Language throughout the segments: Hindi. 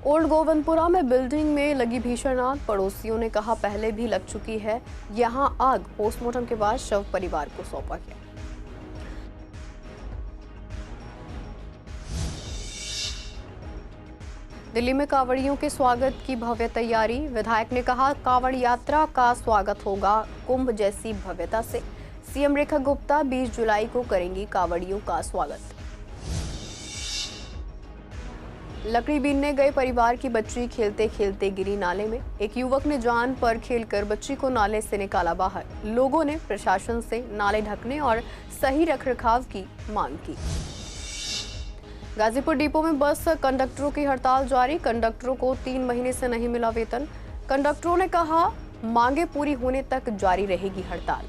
ओल्ड गोविंदपुरा में बिल्डिंग में लगी भीषण आग। पड़ोसियों ने कहा पहले भी लग चुकी है यहां आग। पोस्टमार्टम के बाद शव परिवार को सौंपा गया। दिल्ली में कांवड़ियों के स्वागत की भव्य तैयारी। विधायक ने कहा कांवड़ यात्रा का स्वागत होगा कुंभ जैसी भव्यता से। सीएम रेखा गुप्ता 20 जुलाई को करेंगी कांवड़ियों का स्वागत। लकड़ी बीनने गए परिवार की बच्ची खेलते खेलते गिरी नाले में। एक युवक ने जान पर खेलकर बच्ची को नाले से निकाला बाहर। लोगों ने प्रशासन से नाले ढकने और सही रखरखाव की मांग की। गाजीपुर डिपो में बस कंडक्टरों की हड़ताल जारी। कंडक्टरों को 3 महीने से नहीं मिला वेतन। कंडक्टरों ने कहा मांगे पूरी होने तक जारी रहेगी हड़ताल।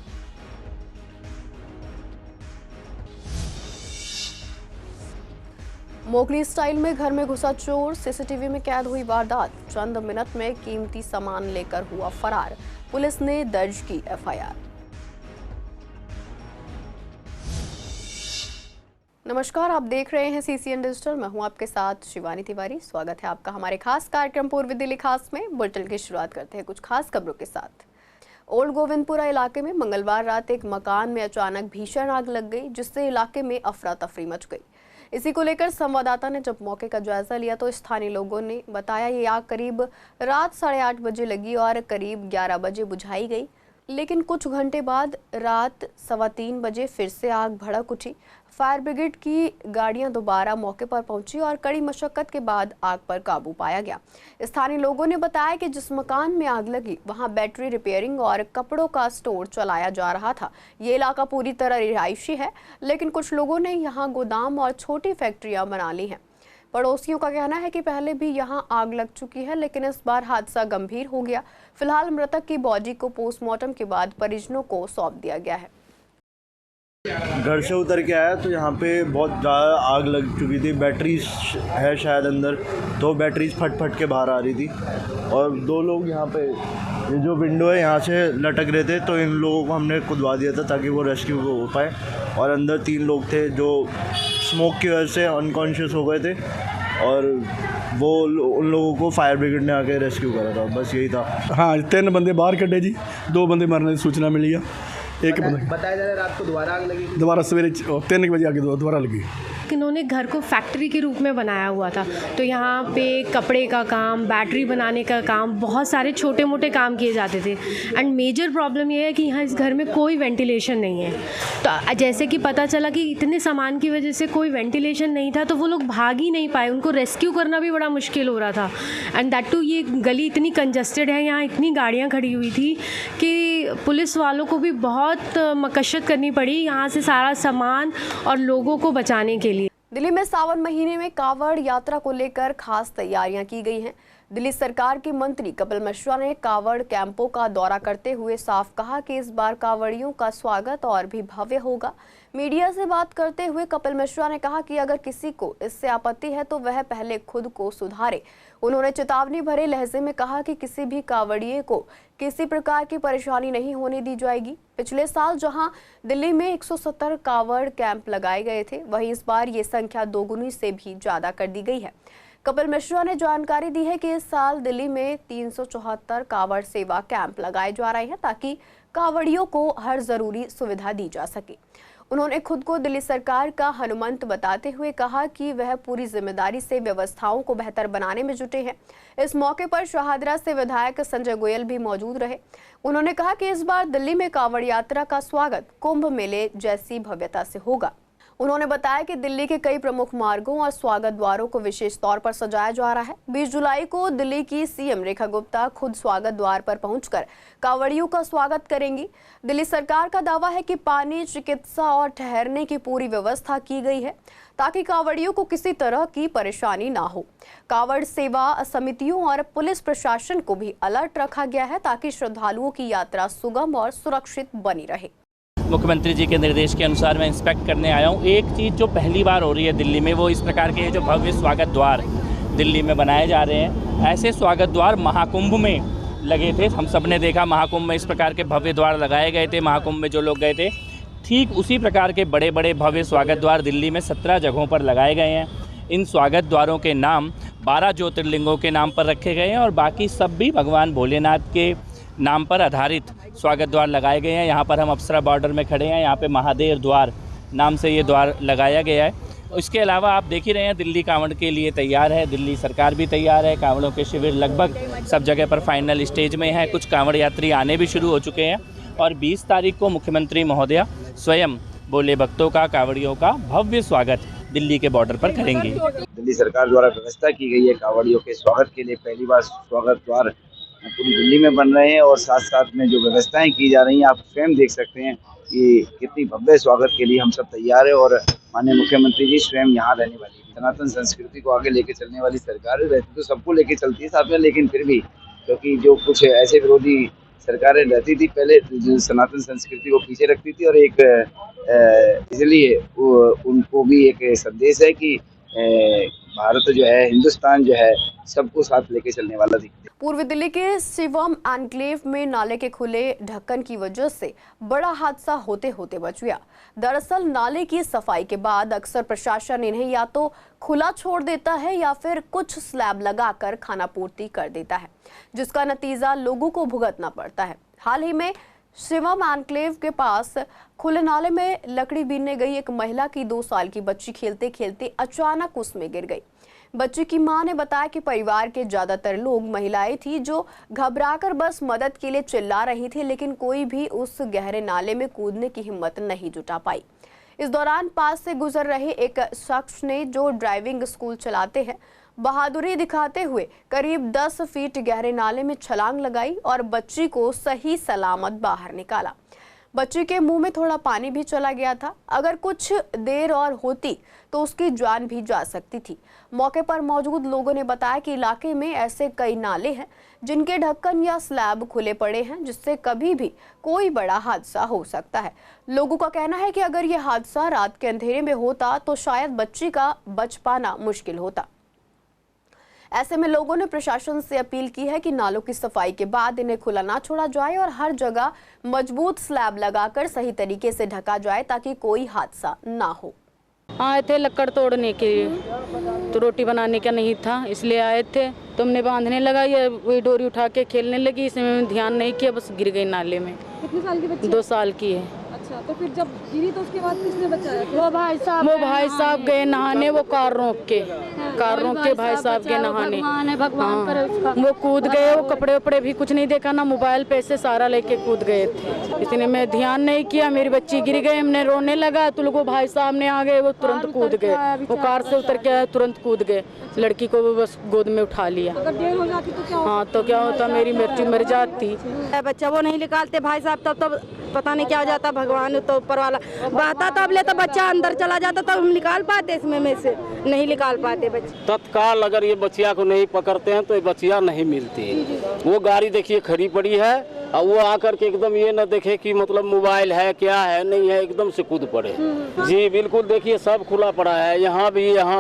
मोगली स्टाइल में घर में घुसा चोर। सीसीटीवी में कैद हुई वारदात। चंद मिनट में कीमती सामान लेकर हुआ फरार। पुलिस ने दर्ज की एफआईआर। नमस्कार, आप देख रहे हैं सीसीएन डिजिटल। मैं हूं आपके साथ शिवानी तिवारी। स्वागत है आपका हमारे खास कार्यक्रम पूर्वी दिल्ली खास में। बुलेटिन की शुरुआत करते हैं कुछ खास खबरों के साथ। ओल्ड गोविंदपुरा इलाके में मंगलवार रात एक मकान में अचानक भीषण आग लग गई, जिससे इलाके में अफरा तफरी मच गई। इसी को लेकर संवाददाता ने जब मौके का जायजा लिया तो स्थानीय लोगों ने बताया ये आग करीब रात 8:30 बजे लगी और करीब 11 बजे बुझाई गई, लेकिन कुछ घंटे बाद रात 3:15 बजे फिर से आग भड़क उठी। फायर ब्रिगेड की गाड़ियां दोबारा मौके पर पहुंची और कड़ी मशक्कत के बाद आग पर काबू पाया गया। स्थानीय लोगों ने बताया कि जिस मकान में आग लगी वहां बैटरी रिपेयरिंग और कपड़ों का स्टोर चलाया जा रहा था। ये इलाका पूरी तरह रिहायशी है, लेकिन कुछ लोगों ने यहाँ गोदाम और छोटी फैक्ट्रियां बना ली हैं। पड़ोसियों का कहना है कि पहले भी यहां आग लग चुकी है, लेकिन इस बार हादसा गंभीर हो गया। फिलहाल मृतक की बॉडी को पोस्टमार्टम के बाद परिजनों को सौंप दिया गया है। घर से उतर के आया तो यहाँ पे बहुत ज़्यादा आग लग चुकी थी। बैटरीज है शायद अंदर, तो बैटरीज फट के बाहर आ रही थी और 2 लोग यहाँ पे ये जो विंडो है यहाँ से लटक रहे थे, तो इन लोगों को हमने कुदवा दिया था ताकि वो रेस्क्यू हो पाए। और अंदर 3 लोग थे जो स्मोक की वजह से अनकॉन्शियस हो गए थे और वो उन लोगों को फायर ब्रिगेड ने आके रेस्क्यू करा था। बस यही था। हाँ, 3 बंदे बाहर कटे जी, 2 बंदे मरने की सूचना मिली है। एक बताया जा रहा है रात को दोबारा आग लगी। दोबारा सवेरे 3 बजे आके दोबारा लगी। इन्होंने घर को फैक्ट्री के रूप में बनाया हुआ था, तो यहाँ पे कपड़े का काम, बैटरी बनाने का काम, बहुत सारे छोटे मोटे काम किए जाते थे। एंड मेजर प्रॉब्लम ये है कि यहाँ इस घर में कोई वेंटिलेशन नहीं है। तो जैसे कि पता चला कि इतने सामान की वजह से कोई वेंटिलेशन नहीं था, तो वो लोग भाग ही नहीं पाए। उनको रेस्क्यू करना भी बड़ा मुश्किल हो रहा था। एंड दैट टू ये गली इतनी कंजस्टेड है, यहाँ इतनी गाड़ियाँ खड़ी हुई थी कि पुलिस वालों को भी बहुत मशक्कत करनी पड़ी यहाँ से सारा सामान और लोगों को बचाने के लिए। दिल्ली में सावन महीने में कांवड़ यात्रा को लेकर खास तैयारियां की गई हैं। दिल्ली सरकार के मंत्री कपिल मिश्रा ने कांवड़ कैंपों का दौरा करते हुए साफ कहा कि इस बार कांवड़ियों का स्वागत और भी भव्य होगा। मीडिया से बात करते हुए कपिल मिश्रा ने कहा कि अगर किसी को इससे आपत्ति है तो वह पहले खुद को सुधारे। उन्होंने चेतावनी भरे लहजे में कहा कि किसी भी कांवड़िए को किसी प्रकार की परेशानी नहीं होने दी जाएगी। पिछले साल जहां दिल्ली में 170 कांवड़ कैंप लगाए गए थे, वहीं इस बार ये संख्या 2 गुनी से भी ज्यादा कर दी गई है। कपिल मिश्रा ने जानकारी दी है कि इस साल दिल्ली में 374 कांवड़ सेवा कैंप लगाए जा रहे हैं ताकि कांवड़ियों को हर जरूरी सुविधा दी जा सके। उन्होंने खुद को दिल्ली सरकार का हनुमंत बताते हुए कहा कि वह पूरी जिम्मेदारी से व्यवस्थाओं को बेहतर बनाने में जुटे हैं। इस मौके पर शाहदरा से विधायक संजय गोयल भी मौजूद रहे। उन्होंने कहा कि इस बार दिल्ली में कांवड़ यात्रा का स्वागत कुंभ मेले जैसी भव्यता से होगा। उन्होंने बताया कि दिल्ली के कई प्रमुख मार्गों और स्वागत द्वारों को विशेष तौर पर सजाया जा रहा है। 20 जुलाई को दिल्ली की सीएम रेखा गुप्ता खुद स्वागत द्वार पर पहुंचकर कांवड़ियों का स्वागत करेंगी। दिल्ली सरकार का दावा है कि पानी, चिकित्सा और ठहरने की पूरी व्यवस्था की गई है ताकि कांवड़ियों को किसी तरह की परेशानी ना हो। कांवड़ सेवा समितियों और पुलिस प्रशासन को भी अलर्ट रखा गया है ताकि श्रद्धालुओं की यात्रा सुगम और सुरक्षित बनी रहे। मुख्यमंत्री जी के निर्देश के अनुसार मैं इंस्पेक्ट करने आया हूँ। एक चीज़ जो पहली बार हो रही है दिल्ली में, वो इस प्रकार के जो भव्य स्वागत द्वार दिल्ली में बनाए जा रहे हैं। ऐसे स्वागत द्वार महाकुंभ में लगे थे, हम सब ने देखा महाकुंभ में इस प्रकार के भव्य द्वार लगाए गए थे। महाकुंभ में जो लोग गए थे, ठीक उसी प्रकार के बड़े बड़े भव्य स्वागत द्वार दिल्ली में 17 जगहों पर लगाए गए हैं। इन स्वागत द्वारों के नाम 12 ज्योतिर्लिंगों के नाम पर रखे गए हैं और बाकी सब भी भगवान भोलेनाथ के नाम पर आधारित स्वागत द्वार लगाए गए हैं। यहाँ पर हम अप्सरा बॉर्डर में खड़े हैं, यहाँ पे महादेव द्वार नाम से ये द्वार लगाया गया है। इसके अलावा आप देख ही रहे हैं दिल्ली कांवड़ के लिए तैयार है, दिल्ली सरकार भी तैयार है। कांवड़ों के शिविर लगभग सब जगह पर फाइनल स्टेज में है। कुछ कांवड़ यात्री आने भी शुरू हो चुके हैं और 20 तारीख को मुख्यमंत्री महोदया स्वयं भोले भक्तों का, कांवड़ियों का भव्य स्वागत दिल्ली के बॉर्डर पर करेंगे। दिल्ली सरकार द्वारा व्यवस्था की गई है कांवड़ियों के स्वागत के लिए। पहली बार स्वागत द्वार पूरी दिल्ली में बन रहे हैं और साथ साथ में जो व्यवस्थाएं की जा रही हैं आप स्वयं देख सकते हैं कि कितनी भव्य स्वागत के लिए हम सब तैयार है। और माननीय मुख्यमंत्री जी स्वयं यहाँ रहने वाली है। सनातन संस्कृति को आगे लेके चलने वाली सरकार रहती तो सबको लेके चलती है साथ में, लेकिन फिर भी क्योंकि जो कुछ ऐसे विरोधी सरकारें रहती थी पहले जो सनातन संस्कृति को पीछे रखती थी, और एक इसलिए उनको भी एक संदेश है कि भारत जो है, हिंदुस्तान जो है, सबको साथ लेके चलने वाला दिखता है। पूर्वी दिल्ली के शिवम एन्क्लेव में नाले के खुले ढक्कन की वजह से बड़ा हादसा होते होते बच गया। दरअसल नाले की सफाई के बाद अक्सर प्रशासन इन्हें या तो खुला छोड़ देता है या फिर कुछ स्लैब लगाकर खानापूर्ति कर देता है, जिसका नतीजा लोगों को भुगतना पड़ता है। हाल ही में शिवम एन्क्लेव के पास खुले नाले में लकड़ी बीनने गई एक महिला की 2 साल की बच्ची खेलते खेलते अचानक उसमें गिर गई। बच्ची की मां ने बताया कि परिवार के ज्यादातर लोग महिलाएं थी जो घबराकर बस मदद के लिए चिल्ला रही थी, लेकिन कोई भी उस गहरे नाले में कूदने की हिम्मत नहीं जुटा पाई। इस दौरान पास से गुजर रहे एक शख्स ने, जो ड्राइविंग स्कूल चलाते हैं, बहादुरी दिखाते हुए करीब 10 फीट गहरे नाले में छलांग लगाई और बच्ची को सही सलामत बाहर निकाला। बच्ची के मुंह में थोड़ा पानी भी चला गया था। अगर कुछ देर और होती तो उसकी जान भी जा सकती थी। मौके पर मौजूद लोगों ने बताया कि इलाके में ऐसे कई नाले हैं जिनके ढक्कन या स्लैब खुले पड़े हैं, जिससे कभी भी कोई बड़ा हादसा हो सकता है। लोगों का कहना है कि अगर यह हादसा रात के अंधेरे में होता तो शायद बच्ची का बच पाना मुश्किल होता। ऐसे में लोगों ने प्रशासन से अपील की है कि नालों की सफाई के बाद इन्हें खुला ना छोड़ा जाए और हर जगह मजबूत स्लैब लगाकर सही तरीके से ढका जाए ताकि कोई हादसा ना हो। आए थे लकड़ तोड़ने के लिए, तो रोटी बनाने का नहीं था इसलिए आए थे। तुमने बांधने लगाई, वही डोरी उठा के खेलने लगी, इसमें मैंने ध्यान नहीं किया, बस गिर गई नाले में। कितने साल की बच्ची? 2 साल की है। अच्छा, तो फिर जब गिरी तो उसके बाद किसने बचाया? वो भाई साहब गए नहाने, वो कार रोक के भाई साहब के नहाने। हाँ, वो कूद गए, वो कपड़े वपड़े भी कुछ नहीं देखा, ना मोबाइल पैसे सारा लेके कूद गए थे। इसने मैं ध्यान नहीं किया, मेरी बच्ची गिर गई, हमने रोने लगा तो लोगों भाई साहब ने आ गए, वो तुरंत कूद गए, वो कार से उतर के आए, तुरंत कूद गए, लड़की को बस गोद में उठा लिया। अगर देर हो जाती तो क्या? हाँ, तो क्या होता, मेरी बच्ची मर जाती। बच्चा वो नहीं निकालते भाई साहब, तब पता नहीं क्या हो जाता। भगवान तो ऊपर वाला बहता तब ले तो बच्चा अंदर चला जाता, तब हम निकाल पाते, इसमें में से नहीं निकाल पाते बच्चे। तत्काल अगर ये बच्चिया को नहीं पकड़ते हैं तो ये बच्चिया नहीं मिलती। वो गाड़ी देखिए खड़ी पड़ी है और वो आकर के एकदम ये न देखे कि मतलब मोबाइल है क्या है नहीं है, एकदम से कूद पड़े। जी बिल्कुल, देखिए सब खुला पड़ा है, यहाँ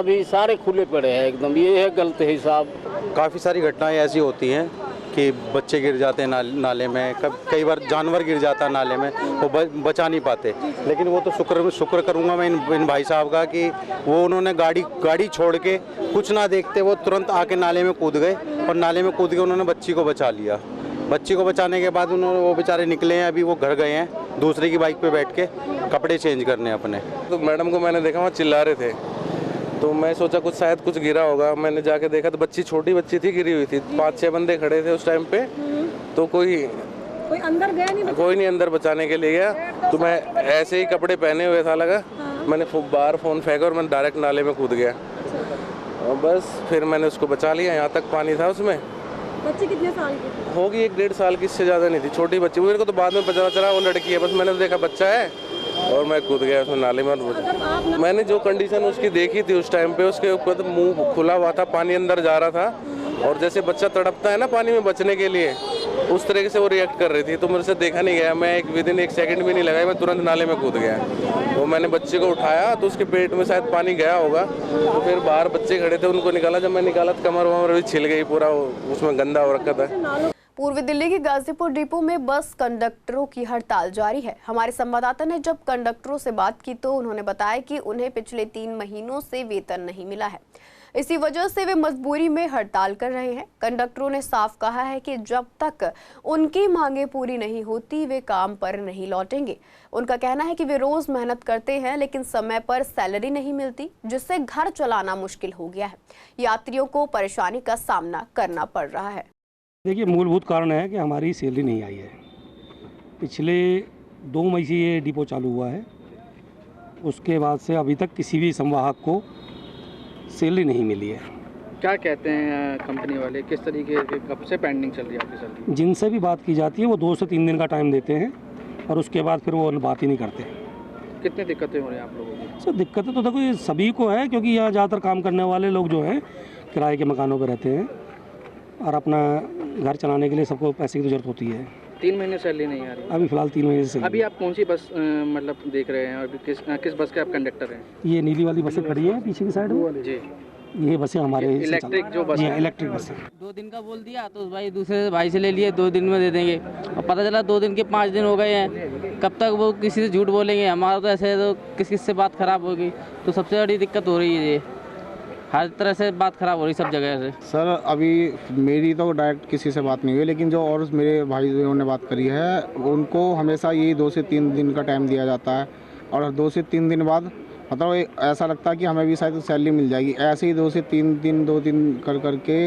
भी सारे खुले पड़े हैं एकदम। ये है गलत हिसाब। काफ़ी सारी घटनाएं ऐसी होती हैं कि बच्चे गिर जाते हैं नाले में, कई बार जानवर गिर जाता है नाले में, वो बचा नहीं पाते। लेकिन वो तो शुक्र करूंगा मैं इन भाई साहब का कि वो उन्होंने गाड़ी छोड़ के कुछ ना देखते वो तुरंत आके नाले में कूद गए और नाले में कूद के उन्होंने बच्ची को बचा लिया। बच्ची को बचाने के बाद वो बेचारे निकले हैं, अभी वो घर गए हैं दूसरे की बाइक पे बैठ के कपड़े चेंज करने अपने। तो मैडम को मैंने देखा वहाँ चिल्ला रहे थे, तो मैं सोचा शायद कुछ गिरा होगा। मैंने जाके देखा तो छोटी बच्ची थी, गिरी हुई थी। 5-6 बंदे खड़े थे उस टाइम पे, तो कोई अंदर गया नहीं? कोई नहीं अंदर बचाने के लिए गया। तो मैं ऐसे ही कपड़े पहने हुए था लगा, मैंने बाहर फ़ोन फेंका और मैं डायरेक्ट नाले में कूद गया और बस फिर मैंने उसको बचा लिया। यहाँ तक पानी था उसमें। बच्ची कितने साल की होगी? 1-1.5 साल की, इससे ज़्यादा नहीं थी, छोटी बच्ची। मेरे को तो बाद में पता चला वो लड़की है, बस मैंने देखा बच्चा है और मैं कूद गया उसमें नाले में। मैंने जो कंडीशन उसकी देखी थी उस टाइम पे, उसके ऊपर मुंह खुला हुआ था, पानी अंदर जा रहा था और जैसे बच्चा तड़पता है ना पानी में बचने के लिए, उस तरीके से वो रिएक्ट कर रही थी। तो मेरे से देखा नहीं गया, मैं विदिन 1 सेकंड भी नहीं लगाया, मैं तुरंत नाले में कूद गया। वो मैंने बच्चे को उठाया तो उसके पेट में शायद पानी गया होगा, तो फिर बाहर बच्चे खड़े थे उनको निकाला। जब मैं निकाला तो कमर वमर भी छिल गई, पूरा उसमें गंदा हो रखा था। पूर्वी दिल्ली के गाजीपुर डिपो में बस कंडक्टरों की हड़ताल जारी है। हमारे संवाददाता ने जब कंडक्टरों से बात की तो उन्होंने बताया कि उन्हें पिछले 3 महीनों से वेतन नहीं मिला है, इसी वजह से वे मजबूरी में हड़ताल कर रहे हैं। कंडक्टरों ने साफ कहा है कि जब तक उनकी मांगें पूरी नहीं होती वे काम पर नहीं लौटेंगे। उनका कहना है कि वे रोज मेहनत करते हैं लेकिन समय पर सैलरी नहीं मिलती, जिससे घर चलाना मुश्किल हो गया है। यात्रियों को परेशानी का सामना करना पड़ रहा है। देखिए, मूलभूत कारण है कि हमारी सैलरी नहीं आई है। पिछले 2 मई से ये डिपो चालू हुआ है, उसके बाद से अभी तक किसी भी संवाहक को सैलरी नहीं मिली है। क्या कहते हैं कंपनी वाले, किस तरीके के कब से पेंडिंग चल रही है आपकी सैलरी? जिनसे भी बात की जाती है वो 2 से 3 दिन का टाइम देते हैं और उसके बाद फिर वो बात ही नहीं करते। कितनी दिक्कतें हो रही हैं आप लोगों की? सर, दिक्कतें तो देखो ये सभी को है, क्योंकि यहाँ ज़्यादातर काम करने वाले लोग जो हैं किराए के मकानों पर रहते हैं और अपना घर चलाने के लिए सबको पैसे की जरूरत होती है। 3 महीने सैलरी नहीं आ रही? अभी फ़िलहाल 3 महीने से। अभी आप कौन सी बस मतलब देख रहे हैं और किस बस के आप कंडक्टर हैं? ये नीली वाली बसें खड़ी हैं पीछे की साइड में जी, ये बसें हमारे इलेक्ट्रिक जो बस है? इलेक्ट्रिक बस है। 2 दिन का बोल दिया तो भाई दूसरे भाई से ले लिए 2 दिन में दे देंगे, और पता चला 2 दिन के 5 दिन हो गए हैं। कब तक वो किसी से झूठ बोलेंगे? हमारा तो ऐसे तो किस से बात ख़राब होगी, तो सबसे बड़ी दिक्कत हो रही है। ये हर तरह से बात ख़राब हो रही सब जगह से। सर, अभी मेरी तो डायरेक्ट किसी से बात नहीं हुई, लेकिन जो और मेरे भाइयों ने बात करी है उनको हमेशा यही 2 से 3 दिन का टाइम दिया जाता है, और 2 से 3 दिन बाद मतलब ऐसा लगता है कि हमें भी शायद सैलरी मिल जाएगी। ऐसे ही 2 से 3 दिन 2 दिन कर करके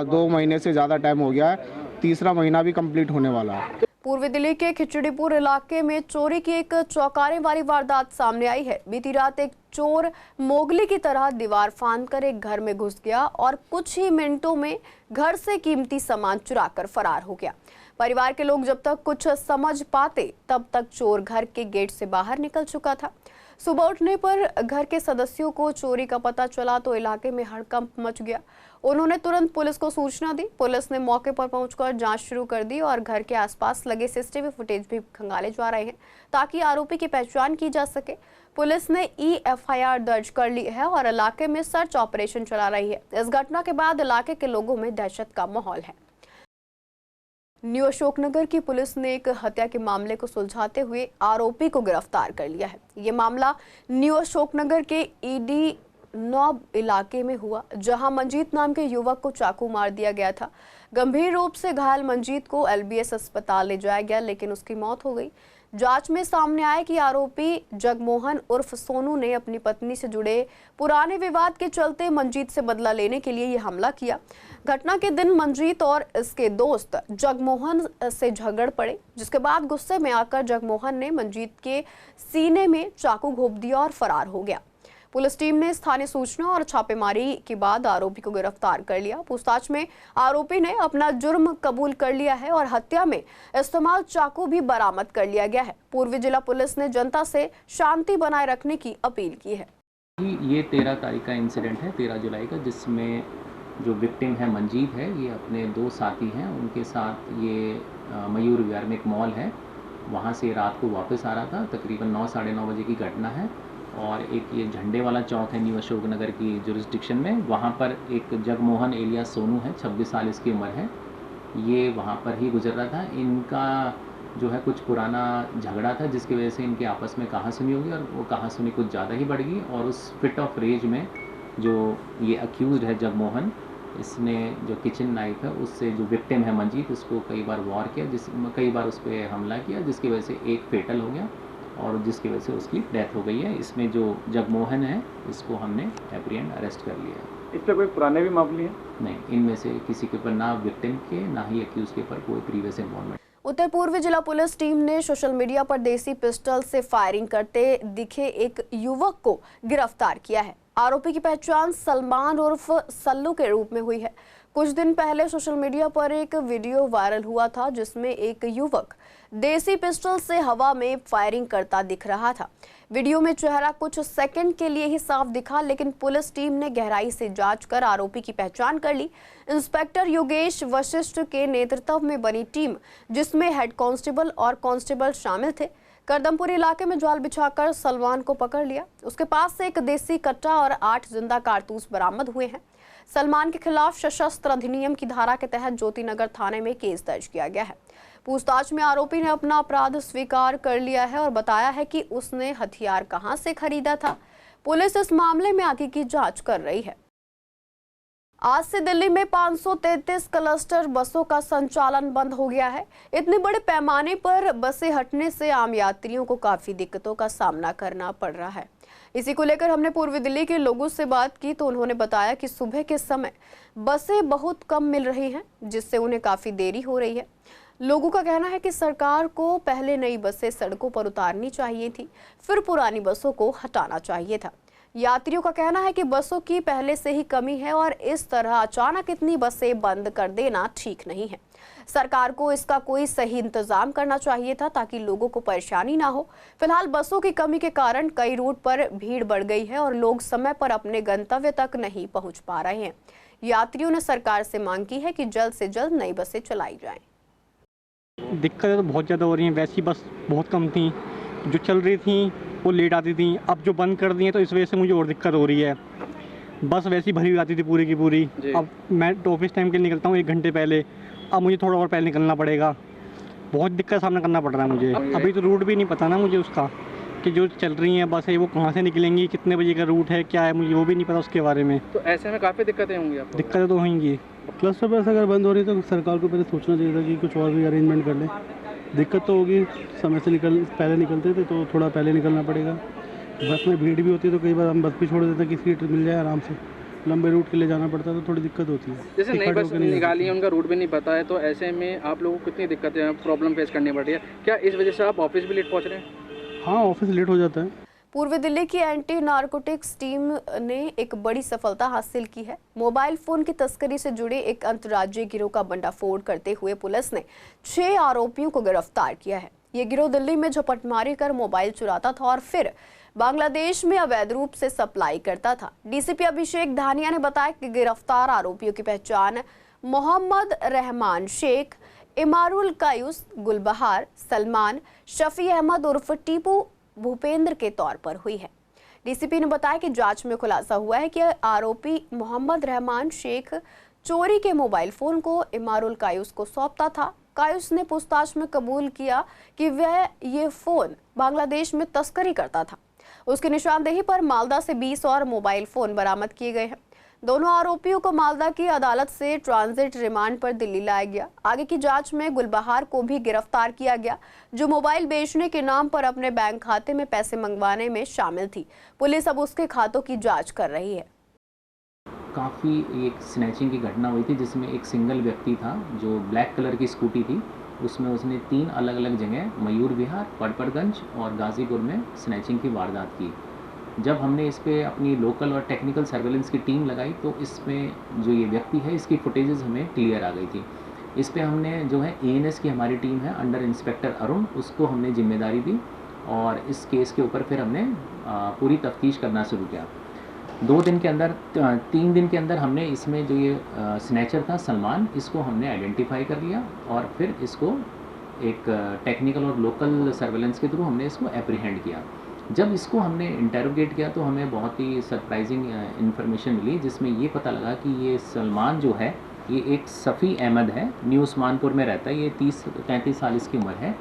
2 महीने से ज़्यादा टाइम हो गया है, तीसरा महीना भी कंप्लीट होने वाला है। पूर्वी दिल्ली के खिचड़ीपुर इलाके में चोरी की एक चौंकाने वाली वारदात सामने आई है। बीती रात एक चोर मोगली की तरह दीवार फांदकर एक घर में घुस गया और कुछ ही मिनटों में घर से कीमती सामान चुराकर फरार हो गया। परिवार के लोग जब तक कुछ समझ पाते तब तक चोर घर के गेट से बाहर निकल चुका था। सुबह उठने पर घर के सदस्यों को चोरी का पता चला तो इलाके में हड़कंप मच गया। उन्होंने तुरंत पुलिस को सूचना दी। पुलिस ने मौके पर पहुंचकर जांच शुरू कर दी और घर के आसपास लगे सीसीटीवी फुटेज भी खंगाले जा रहे हैं ताकि आरोपी की पहचान की जा सके। पुलिस ने एफआईआर दर्ज कर ली है और इलाके में सर्च ऑपरेशन चला रही है। इस घटना के बाद इलाके के लोगों में दहशत का माहौल है। न्यू अशोकनगर की पुलिस ने एक हत्या के मामले को सुलझाते हुए आरोपी को गिरफ्तार कर लिया है। ये मामला न्यू अशोकनगर के ईडी नॉब इलाके में हुआ, जहां मंजीत नाम के युवक को चाकू मार दिया गया था। गंभीर रूप से घायल मंजीत को एलबीएस अस्पताल ले जाया गया, लेकिन उसकी मौत हो गई। जांच में सामने आया कि आरोपी जगमोहन उर्फ सोनू ने अपनी पत्नी से जुड़े पुराने विवाद के चलते मंजीत से बदला लेने के लिए यह हमला किया। घटना के दिन मंजीत और इसके दोस्त जगमोहन से झगड़ पड़े, जिसके बाद गुस्से में आकर जगमोहन ने मंजीत के सीने में चाकू घोंप दिया और फरार हो गया। पुलिस टीम ने स्थानीय सूचना और छापेमारी के बाद आरोपी को गिरफ्तार कर लिया। पूछताछ में आरोपी ने अपना जुर्म कबूल कर लिया है और हत्या में इस्तेमाल चाकू भी बरामद कर लिया गया है। पूर्वी जिला पुलिस ने जनता से शांति बनाए रखने की अपील की है। ये 13 तारीख का इंसिडेंट है, 13 जुलाई का, जिसमें जो विक्टिम है मंजीत है, ये अपने 2 साथी हैं, उनके साथ ये मयूर विहार में एक मॉल है, वहाँ से रात को वापस आ रहा था। तकरीबन 9 साढ़े 9 बजे की घटना है। और एक ये झंडे वाला चौक है न्यू अशोकनगर की जुरिस्डिक्शन में, वहाँ पर एक जगमोहन एलिया सोनू है, 26 साल इसकी उम्र है। ये वहाँ पर ही गुजर रहा था। इनका जो है कुछ पुराना झगड़ा था, जिसकी वजह से इनके आपस में कहासुनी होगी और वो कहासुनी कुछ ज़्यादा ही बढ़ गई। और उस फिट ऑफ रेज में जो ये अक्यूज़ड है जगमोहन, इसने जो किचन नाइफ है उससे जो विक्टिम है मंजीत, उसको कई बार वार किया, कई बार उस पर हमला किया, जिसकी वजह से एक फेटल हो गया और जिसकी वजह से उसकी डेथ हो गई है। इसमें जो जगमोहन है इसको हमने एप्रीहेंड अरेस्ट कर लिया है। इस पर कोई पुराने भी मामले हैं? नहीं, इनमें से किसी के ऊपर ना विक्टिम के ना ही अक्यूज के ऊपर कोई प्रीवियस इन्वॉल्वमेंट। उत्तर पूर्वी जिला पुलिस टीम ने सोशल मीडिया पर देसी पिस्टल से फायरिंग करते दिखे एक युवक को गिरफ्तार किया है। आरोपी की पहचान सलमान उर्फ सल्लू के रूप में हुई है। कुछ दिन पहले सोशल मीडिया पर एक वीडियो वायरल हुआ था, जिसमें एक युवक देसी पिस्टल से हवा में फायरिंग करता दिख रहा था। वीडियो में चेहरा कुछ सेकंड के लिए ही साफ दिखा, लेकिन पुलिस टीम ने गहराई से जांच कर आरोपी की पहचान कर ली। इंस्पेक्टर योगेश वशिष्ठ के नेतृत्व में बनी टीम, जिसमें हेड कांस्टेबल और कांस्टेबल शामिल थे, करदमपुर इलाके में जाल बिछाकर सलमान को पकड़ लिया। उसके पास से एक देसी कट्टा और 8 जिंदा कारतूस बरामद हुए हैं। सलमान के खिलाफ सशस्त्र अधिनियम की धारा के तहत ज्योतिनगर थाने में केस दर्ज किया गया है। पूछताछ में आरोपी ने अपना अपराध स्वीकार कर लिया है और बताया है कि उसने हथियार कहां से खरीदा था। पुलिस इस मामले में आगे की जांच कर रही है। आज से दिल्ली में 533 क्लस्टर बसों का संचालन बंद हो गया है। इतने बड़े पैमाने पर बसें हटने से आम यात्रियों को काफी दिक्कतों का सामना करना पड़ रहा है। इसी को लेकर हमने पूर्वी दिल्ली के लोगों से बात की तो उन्होंने बताया कि सुबह के समय बसें बहुत कम मिल रही हैं, जिससे उन्हें काफी देरी हो रही है। लोगों का कहना है कि सरकार को पहले नई बसें सड़कों पर उतारनी चाहिए थी, फिर पुरानी बसों को हटाना चाहिए था। यात्रियों का कहना है कि बसों की पहले से ही कमी है और इस तरह अचानक इतनी बसें बंद कर देना ठीक नहीं है। सरकार को इसका कोई सही इंतजाम करना चाहिए था ताकि लोगों को परेशानी ना हो। फिलहाल बसों की कमी के कारण कई रूट पर भीड़ बढ़ गई है और लोग समय पर अपने गंतव्य तक नहीं पहुंच पा रहे हैं। यात्रियों ने सरकार से मांग की है कि जल्द से जल्द नई बसें चलाई जाएं। दिक्कतें तो बहुत ज़्यादा हो रही हैं। वैसी बस बहुत कम थी, जो चल रही थी वो लेट आती थी। अब जो बंद कर दी हैं तो इस वजह से मुझे और दिक्कत हो रही है। बस वैसी भरी हुई आती थी पूरी की पूरी। अब मैं ऑफिस टाइम के लिए निकलता हूँ 1 घंटे पहले, अब मुझे थोड़ा और पहले निकलना पड़ेगा। बहुत दिक्कत का सामना करना पड़ रहा है मुझे। अभी तो रूट भी नहीं पता ना मुझे उसका, कि जो चल रही हैं बसें वो कहाँ से निकलेंगी, कितने बजे का रूट है, क्या है, मुझे वो भी नहीं पता उसके बारे में। तो ऐसे में काफ़ी दिक्कतें होंगी आपको? दिक्कतें तो होंगी। क्लस्टर बस अगर बंद हो रही तो सरकार को पहले सोचना चाहिए था कि कुछ और भी अरेंजमेंट कर लें। दिक्कत तो होगी, समय से पहले निकलते थे तो थोड़ा पहले निकलना पड़ेगा। बस में भीड़ भी होती है तो कई बार हम बस भी छोड़ देते हैं कि सीट मिल जाए आराम से। लंबे रूट के लिए जाना पड़ता है तो थोड़ी दिक्कत होती है। जैसे नई बस निकाली है, उनका रूट भी नहीं पता है, तो ऐसे में आप लोगों को कितनी दिक्कतें प्रॉब्लम फेस करनी पड़ रही है? क्या इस वजह से आप ऑफिस भी लेट पहुँच रहे हैं? हाँ, ऑफिस लेट हो जाता है। पूर्वी दिल्ली की एंटी नारकोटिक्स टीम ने एक बड़ी सफलता हासिल की है। मोबाइल फोन की तस्करी से जुड़े एक अंतर्राज्यीय गिरोह का भंडाफोड़ करते हुए पुलिस ने 6 आरोपियों को गिरफ्तार किया है। ये गिरोह दिल्ली में झपटमारी कर मोबाइल चुराता था और फिर बांग्लादेश में अवैध रूप से सप्लाई करता था। डीसीपी अभिषेक धानिया ने बताया कि गिरफ्तार आरोपियों की पहचान मोहम्मद रहमान शेख, इमारुल कायूस, गुलबहार, सलमान, शफी अहमद उर्फ टीपू भूपेंद्र के तौर पर हुई है। डीसीपी ने बताया कि जांच में खुलासा हुआ है कि आरोपी मोहम्मद रहमान शेख चोरी के मोबाइल फोन को इमारुल कायूस को सौंपता था। कायूस ने पूछताछ में कबूल किया कि वह ये फोन बांग्लादेश में तस्करी करता था। उसकी निशानदेही पर मालदा से 20 और मोबाइल फोन बरामद किए गए हैं। दोनों आरोपियों को मालदा की अदालत से ट्रांजिट रिमांड पर दिल्ली लाया गया। आगे की जांच में गुलबहार को भी गिरफ्तार किया गया, जो मोबाइल बेचने के नाम पर अपने बैंक खाते में पैसे मंगवाने में शामिल थी। पुलिस अब उसके खातों की जांच कर रही है। काफ़ी एक स्नैचिंग की घटना हुई थी जिसमें एक सिंगल व्यक्ति था जो ब्लैक कलर की स्कूटी थी, उसमें उसने 3 अलग अलग जगह मयूर विहार, पड़पड़गंज और गाज़ीपुर में स्नैचिंग की वारदात की। जब हमने इस पे अपनी लोकल और टेक्निकल सर्वेलेंस की टीम लगाई तो इसमें जो ये व्यक्ति है इसकी फुटेजेस हमें क्लियर आ गई थी। इस पे हमने जो है एएनएस की हमारी टीम है अंडर इंस्पेक्टर अरुण, उसको हमने जिम्मेदारी दी और इस केस के ऊपर फिर हमने पूरी तफ्तीश करना शुरू किया। 2 दिन के अंदर 3 दिन के अंदर हमने इसमें जो ये स्नैचर था सलमान, इसको हमने आइडेंटिफाई कर लिया और फिर इसको एक टेक्निकल और लोकल सर्वेलेंस के थ्रू हमने इसको एप्रीहेंड किया। जब इसको हमने इंटेरोगेट किया तो हमें बहुत ही सरप्राइजिंग इन्फॉर्मेशन मिली, जिसमें ये पता लगा कि ये सलमान जो है ये एक सफ़ी अहमद है, न्यू उस्मानपुर में रहता है, ये 30-33 साल इसकी उम्र है,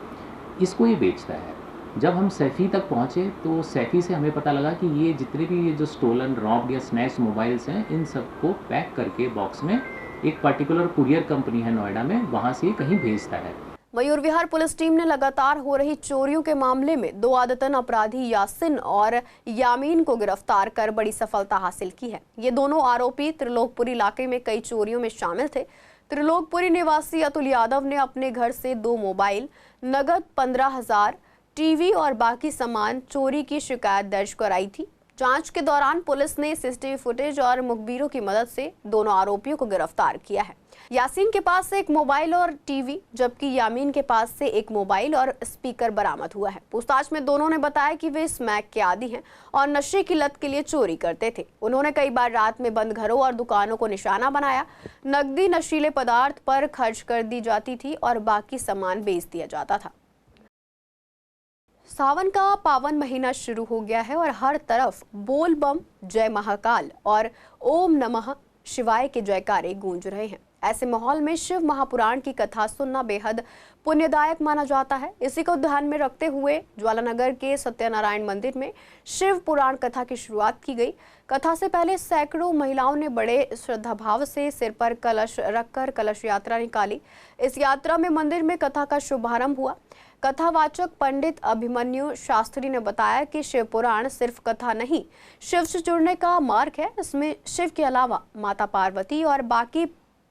इसको ये बेचता है। जब हम सैफ़ी तक पहुँचे तो सैफ़ी से हमें पता लगा कि ये जितने भी ये जो स्टोलन, रॉब्ड या स्नैच मोबाइल्स हैं इन सबको पैक करके बॉक्स में एक पर्टिकुलर कुरियर कंपनी है नोएडा में, वहाँ से कहीं भेजता है। मयूर विहार पुलिस टीम ने लगातार हो रही चोरियों के मामले में 2 आदतन अपराधी यासिन और यामीन को गिरफ्तार कर बड़ी सफलता हासिल की है। ये दोनों आरोपी त्रिलोकपुरी इलाके में कई चोरियों में शामिल थे। त्रिलोकपुरी निवासी अतुल यादव ने अपने घर से 2 मोबाइल, नगद 15,000, टीवी और बाकी सामान चोरी की शिकायत दर्ज कराई थी। जांच के दौरान पुलिस ने सीसीटीवी फुटेज और मुखबिरों की मदद से दोनों आरोपियों को गिरफ्तार किया है। यासीन के पास से 1 मोबाइल और टीवी, जबकि यामीन के पास से 1 मोबाइल और स्पीकर बरामद हुआ है। पूछताछ में दोनों ने बताया कि वे स्मैक के आदी हैं और नशे की लत के लिए चोरी करते थे। उन्होंने कई बार रात में बंद घरों और दुकानों को निशाना बनाया। नकदी नशीले पदार्थ पर खर्च कर दी जाती थी और बाकी सामान बेच दिया जाता था। सावन का पावन महीना शुरू हो गया है और हर तरफ बोल बम, जय महाकाल और ओम नमः शिवाय के जयकारे गूंज रहे हैं। ऐसे माहौल में शिव महापुराण की कथा सुनना बेहद पुण्यदायक माना जाता है। इसी को ध्यान में रखते हुए ज्वालानगर के सत्यनारायण मंदिर में शिव पुराण कथा की शुरुआत की गई। कथा से पहले सैकड़ों महिलाओं ने बड़े श्रद्धाभाव से सिर पर कलश रखकर कलश यात्रा निकाली। इस यात्रा में मंदिर में कथा का शुभारंभ हुआ। कथावाचक पंडित अभिमन्यु शास्त्री ने बताया कि शिव पुराण सिर्फ कथा नहीं, शिव से जुड़ने का मार्ग है। इसमें शिव के अलावा माता पार्वती और बाकी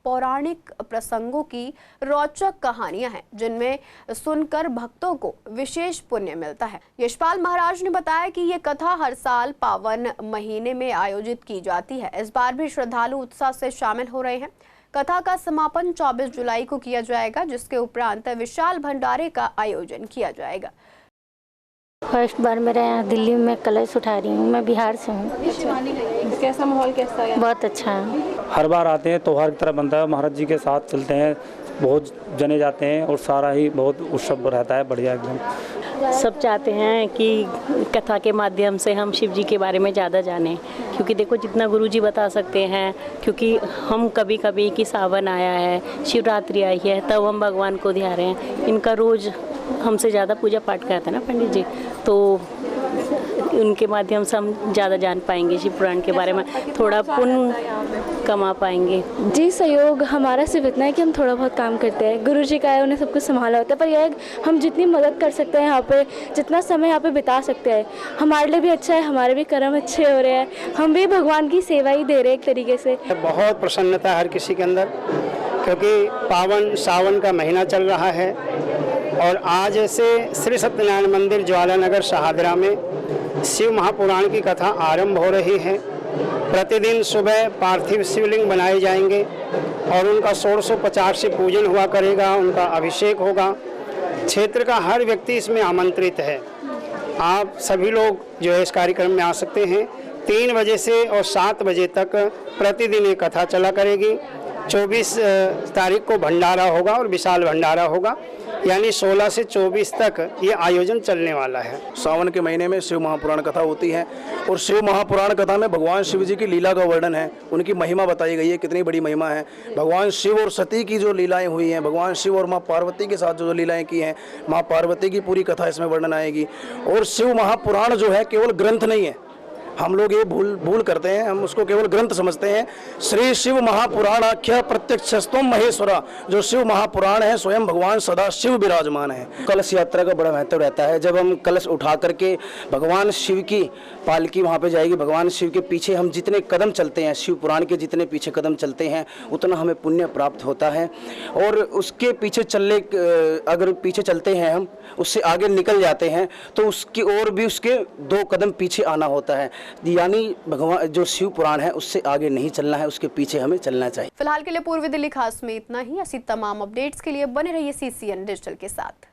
पौराणिक प्रसंगों की रोचक कहानियां हैं, जिनमें सुनकर भक्तों को विशेष पुण्य मिलता है। यशपाल महाराज ने बताया कि ये कथा हर साल पावन महीने में आयोजित की जाती है। इस बार भी श्रद्धालु उत्साह से शामिल हो रहे हैं। कथा का समापन 24 जुलाई को किया जाएगा, जिसके उपरांत विशाल भंडारे का आयोजन किया जाएगा। फर्स्ट बार मेरा यहाँ दिल्ली में कलश उठा रही हूँ। मैं बिहार से हूँ। कैसा माहौल कैसा है? बहुत अच्छा है। हर बार आते हैं, त्योहार की तरह बनता है। महाराज जी के साथ चलते हैं, बहुत जने जाते हैं और सारा ही बहुत उत्सव रहता है, बढ़िया एकदम। सब चाहते हैं कि कथा के माध्यम से हम शिव जी के बारे में ज़्यादा जानें, क्योंकि देखो जितना गुरु जी बता सकते हैं, क्योंकि हम कभी कभी कि सावन आया है, शिवरात्रि आई है, तब हम भगवान को ध्या रहे हैं। इनका रोज़ हमसे ज़्यादा पूजा पाठ करते हैं ना पंडित जी, तो उनके माध्यम से हम ज़्यादा जान पाएंगे शिव पुराण के बारे में, थोड़ा पुण्य कमा पाएंगे। जी सहयोग हमारा सिर्फ इतना है कि हम थोड़ा बहुत काम करते हैं। गुरु जी का है, उन्हें सब कुछ संभाला होता है, पर यह है हम जितनी मदद कर सकते हैं यहाँ पे, जितना समय यहाँ पे बिता सकते हैं, हमारे लिए भी अच्छा है, हमारे भी कर्म अच्छे हो रहे हैं, हम भी भगवान की सेवा ही दे रहे हैं एक तरीके से। बहुत प्रसन्नता हर किसी के अंदर, क्योंकि पावन सावन का महीना चल रहा है और आज से श्री सत्यनारायण मंदिर ज्वालानगर शहादरा में शिव महापुराण की कथा आरंभ हो रही है। प्रतिदिन सुबह पार्थिव शिवलिंग बनाए जाएंगे और उनका 1650 से पूजन हुआ करेगा, उनका अभिषेक होगा। क्षेत्र का हर व्यक्ति इसमें आमंत्रित है। आप सभी लोग जो है इस कार्यक्रम में आ सकते हैं। 3 बजे से और 7 बजे तक प्रतिदिन ये कथा चला करेगी। 24 तारीख को भंडारा होगा और विशाल भंडारा होगा, यानी 16 से 24 तक ये आयोजन चलने वाला है। सावन के महीने में शिव महापुराण कथा होती है और शिव महापुराण कथा में भगवान शिव जी की लीला का वर्णन है, उनकी महिमा बताई गई है, कितनी बड़ी महिमा है। भगवान शिव और सती की जो लीलाएं हुई हैं, भगवान शिव और माँ पार्वती के साथ जो लीलाएं की हैं, माँ पार्वती की पूरी कथा इसमें वर्णन आएगी। और शिव महापुराण जो है केवल ग्रंथ नहीं है, हम लोग ये भूल करते हैं, हम उसको केवल ग्रंथ समझते हैं। श्री शिव महापुराण आख्या प्रत्यक्षस्तम महेश्वरा, जो शिव महापुराण है स्वयं भगवान सदा शिव विराजमान है। कलश यात्रा का बड़ा महत्व रहता है। जब हम कलश उठा करके भगवान शिव की पालकी वहाँ पे जाएगी, भगवान शिव के पीछे हम जितने कदम चलते हैं, शिव पुराण के जितने पीछे कदम चलते हैं, उतना हमें पुण्य प्राप्त होता है। और उसके पीछे अगर पीछे चलते हैं हम, उससे आगे निकल जाते हैं, तो उसकी और भी उसके 2 कदम पीछे आना होता है। यानी भगवान जो शिव पुराण है उससे आगे नहीं चलना है, उसके पीछे हमें चलना चाहिए। फिलहाल के लिए पूर्वी दिल्ली खास में इतना ही। ऐसी तमाम अपडेट्स के लिए बने रहिए CCN डिजिटल के साथ।